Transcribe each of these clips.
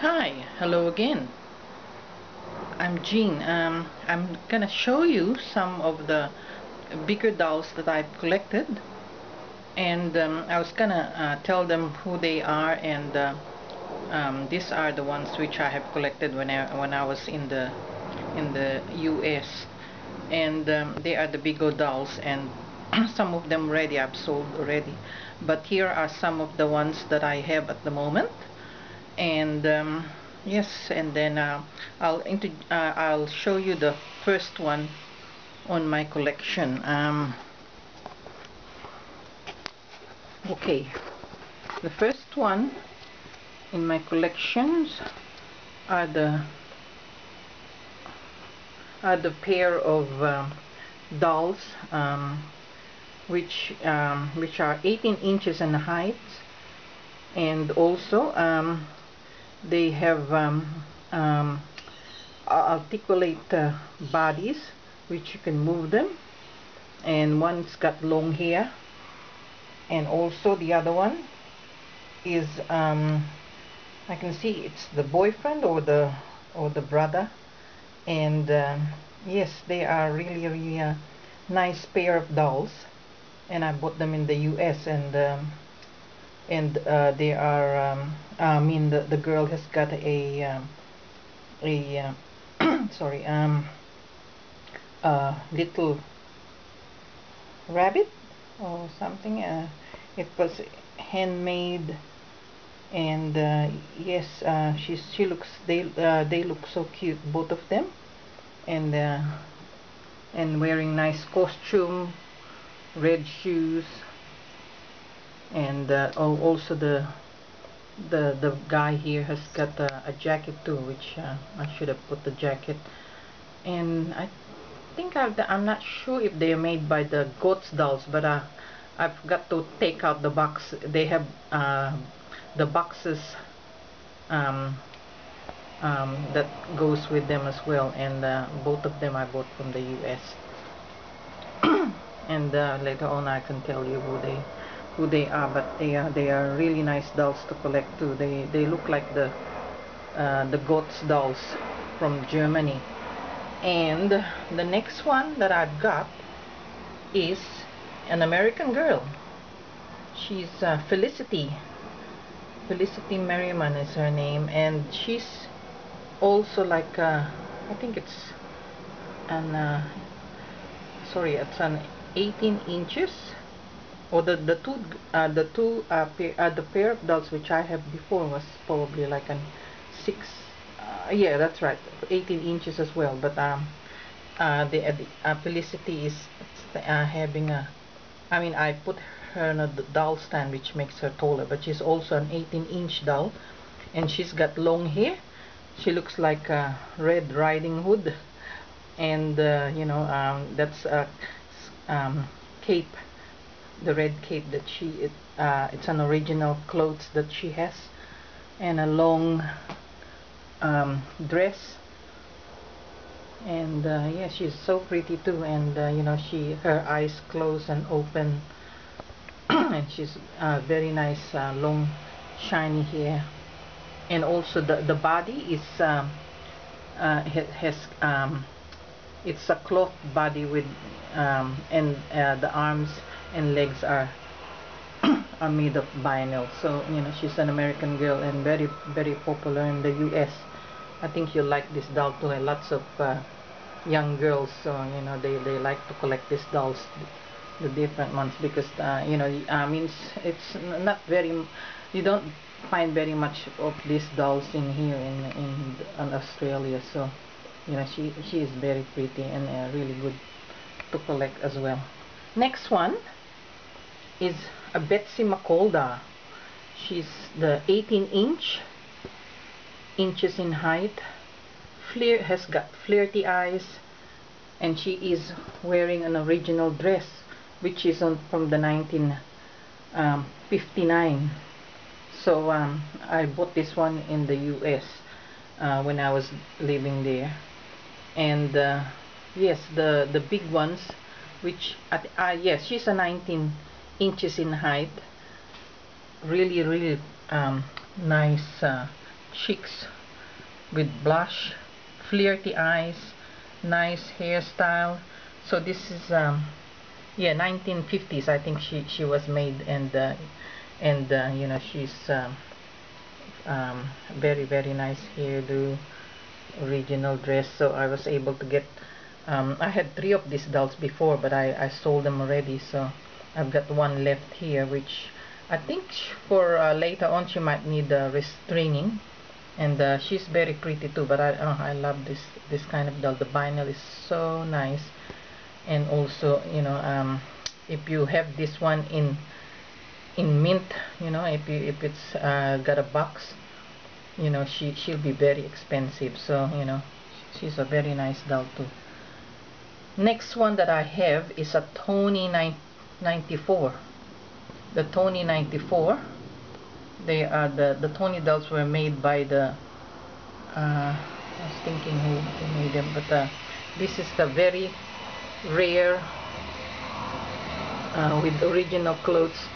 Hi, hello again. I'm Jean. I'm gonna show you some of the bigger dolls that I've collected, and I was gonna tell them who they are, and these are the ones which I have collected when I was in the US, and they are the bigger dolls, and some of them already I've sold already, but here are some of the ones that I have at the moment. And yes, and then I'll show you the first one on my collection. Okay, the first one in my collections are the pair of dolls, which are 18 inches in height, and also they have articulate bodies, which you can move them, and one's got long hair, and also the other one is I can see it's the boyfriend or the brother, and yes, they are really a nice pair of dolls, and I bought them in the US, and they are I mean, the girl has got a sorry, little rabbit or something. It was handmade, and yes, she looks, they look so cute, both of them, and wearing nice costume, red shoes, and also the guy here has got a jacket too, which I should have put the jacket. And I think I'm not sure if they're made by the Goats dolls, but I've got to take out the box. They have the boxes um, that goes with them as well, and both of them I bought from the US. And later on I can tell you who they are, but they are really nice dolls to collect too. They look like the Goats dolls from Germany. And the next one that I've got is an American girl. She's Felicity Merriman is her name, and she's also like I think it's an sorry, it's an 18 inches, or the pair of dolls which I have before was probably like an 6, yeah, that's right, 18 inches as well. But the Felicity is having a, I mean, I put her in a doll stand, which makes her taller, but she's also an 18-inch doll, and she's got long hair. She looks like a Red Riding Hood, and that's a cape, the red cape that it's an original clothes that she has, and a long dress, and yeah, she's so pretty too, and her eyes close and open, and she's very nice, long shiny hair, and also the body is has it's a cloth body with and the arms and legs are made of vinyl. So she's an American girl and very popular in the US. I think you'll like this doll too. Lots of young girls, so they like to collect these dolls, the different ones, because I mean, it's not very, you don't find very much of these dolls in here in Australia. So she is very pretty and really good to collect as well. Next one is a Betsy McColda. She's the 18 inches in height, has got flirty eyes, and she is wearing an original dress, which is from the 1959. So I bought this one in the US when I was living there, and yes, the big ones, which yes, she's a 19 inches in height, really nice cheeks with blush, flirty eyes, nice hairstyle. So this is yeah, 1950s I think she was made, and you know, she's very very nice hairdo, original dress. So I was able to get I had 3 of these dolls before, but I sold them already, so I've got one left here, which I think for later on she might need restraining. And she's very pretty too, but I love this kind of doll. The vinyl is so nice. And also, you know, if you have this one in mint, you know, if it's got a box, you know, she'll be very expensive. So you know, she's a very nice doll too. Next one that I have is a Tony 94. The Tony 94. They are the Tony dolls were made by the I was thinking who made them, but this is the very rare with original clothes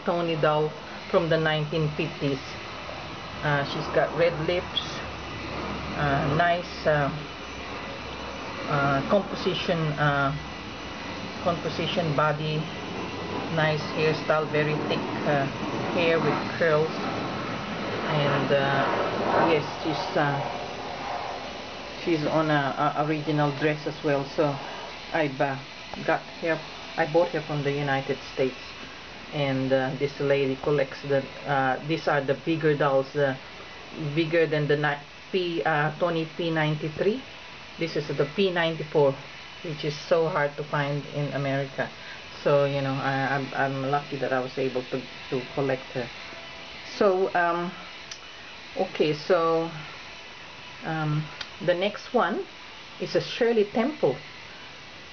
Tony doll from the 1950s. She's got red lips, nice composition body, nice hairstyle, very thick hair with curls, and yes, she's on a original dress as well. So I bought her from the United States, and this lady collects these are the bigger dolls, bigger than the Tony P93. This is the P94, which is so hard to find in America. So you know, I'm lucky that I was able to collect her. So okay, so the next one is a Shirley Temple,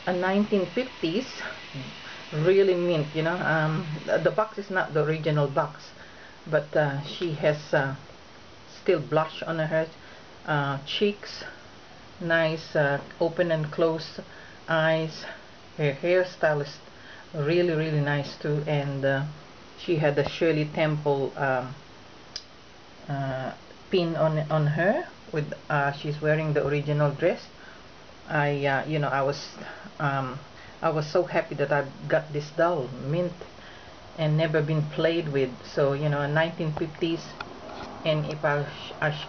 a 1950s, really mint, you know. The box is not the original box, but she has still blush on her cheeks, nice open and closed eyes. Her hairstyle is really really nice too, and she had the Shirley Temple pin on her with she's wearing the original dress. You know, I was so happy that I got this doll, mint and never been played with. So you know, 1950s, and if I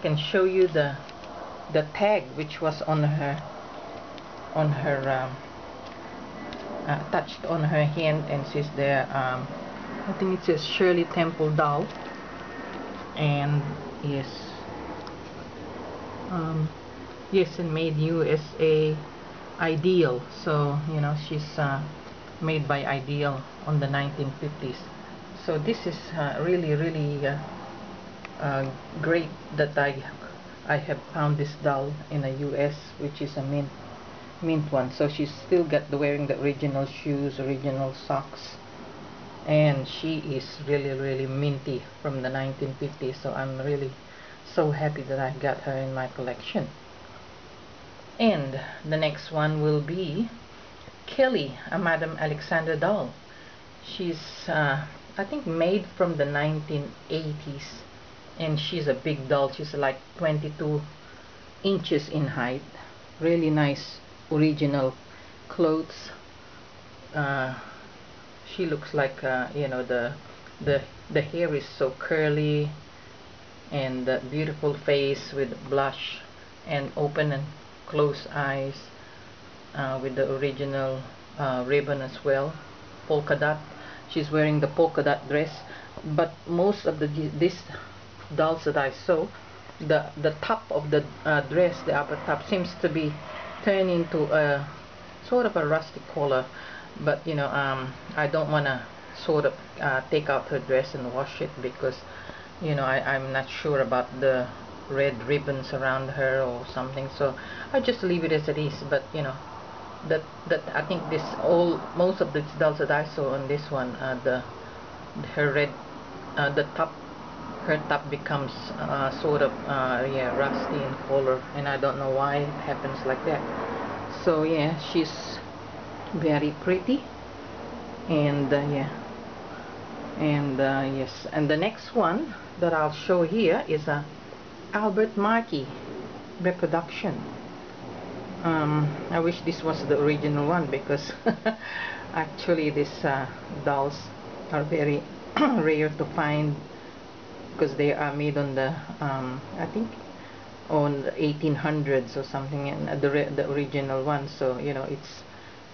can show you the tag which was on her attached on her hand, and she's there. I think it says Shirley Temple doll, and yes, yes, and made USA Ideal. So you know, she's made by Ideal on the 1950s. So this is really really great that I have found this doll in the US, which is a mint one. So she's still got wearing the original shoes, original socks, and she is really really minty from the 1950s. So I'm really so happy that I got her in my collection. And the next one will be Kelly, a Madame Alexander doll. She's I think made from the 1980s, and she's a big doll. She's like 22 inches in height. Really nice original clothes. She looks like you know, the hair is so curly, and beautiful face with blush and open and closed eyes, with the original ribbon as well, polka dot. She's wearing the polka dot dress, but most of these dolls that I saw, the top of the dress, the upper top, seems to be turned into a sort of a rusty color. But you know, I don't want to sort of take out her dress and wash it, because you know, I'm not sure about the red ribbons around her or something, so I just leave it as it is. But you know, that I think most of the dolls that I saw on this one, her red the top, her top becomes sort of yeah, rusty in color, and I don't know why it happens like that. So yeah, she's very pretty, and yeah, and yes. And the next one that I'll show here is a Albert Markey reproduction. I wish this was the original one, because actually these dolls are very rare to find, because they are made on the I think on the 1800s or something, and the original one. So you know, it's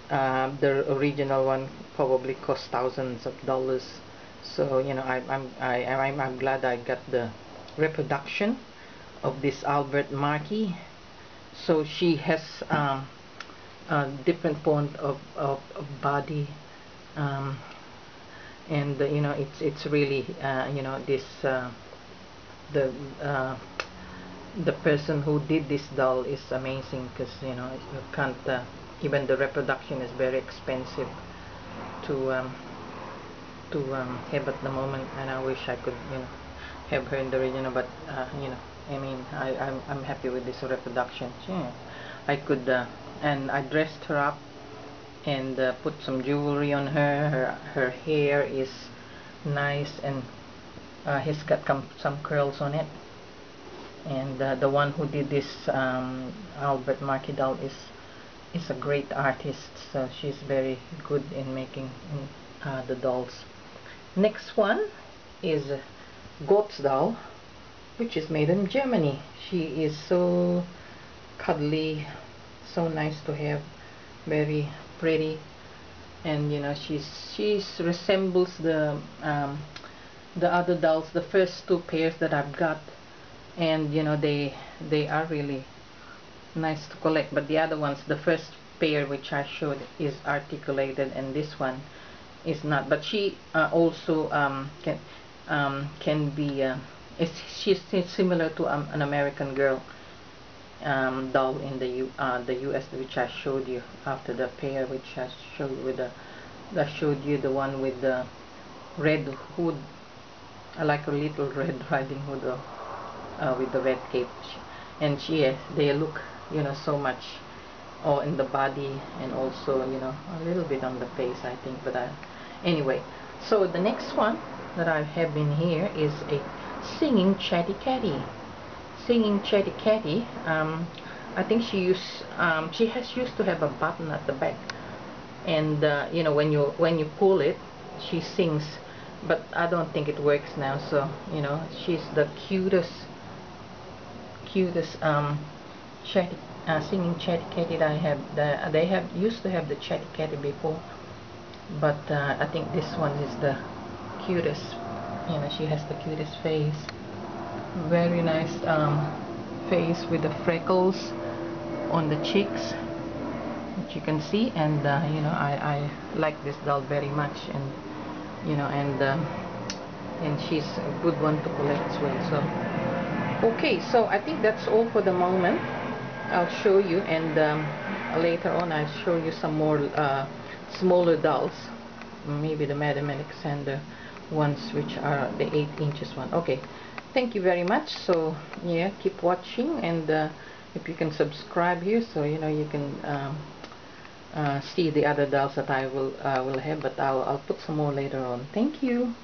the original one probably cost thousands of dollars. So you know, I'm glad I got the reproduction of this Albert Markey. So she has a different point of body, um, and you know, it's really you know, this the uh, the person who did this doll is amazing, because you know, you can't even the reproduction is very expensive to have at the moment, and I wish I could, you know, have her in the original, but you know, I mean, I'm happy with this reproduction. Yeah, I could and I dressed her up and put some jewelry on her. Her hair is nice, and he's got some curls on it. And the one who did this Albert Markey doll is a great artist, so she's very good in making the dolls. Next one is Goat's doll, which is made in Germany. She is so cuddly, so nice to have, very pretty, and you know, she's resembles the other dolls, the first two pairs that I've got, and you know, they are really nice to collect. But the other ones, the first pair which I showed, is articulated, and this one is not. But she also can be she's similar to an American Girl doll in the US, which I showed you after the pair, which I showed with I showed you the one with the red hood, like a little Red Riding Hood, with the red cape. And they look, you know, so much, or in the body, and also, you know, a little bit on the face, I think. But anyway, so the next one that I have in here is a singing Chatty Cathy. Singing Chatty Cathy. I think she has used to have a button at the back, and you know, when you pull it, she sings. But I don't think it works now. So you know, she's the cutest chatty, singing Chatty Cathy that I have. They have used to have the Chatty Cathy before, but I think this one is the cutest. You know, she has the cutest face, very nice face with the freckles on the cheeks, which you can see. And you know, I like this doll very much, and you know, and she's a good one to collect as well. So okay, so I think that's all for the moment. I'll show you, and later on I'll show you some more smaller dolls, maybe the Madame Alexander ones, which are the 8 inches one. Okay, thank you very much. So yeah, keep watching, and if you can subscribe here, so you know, you can see the other dolls that I will have, but I'll put some more later on. Thank you.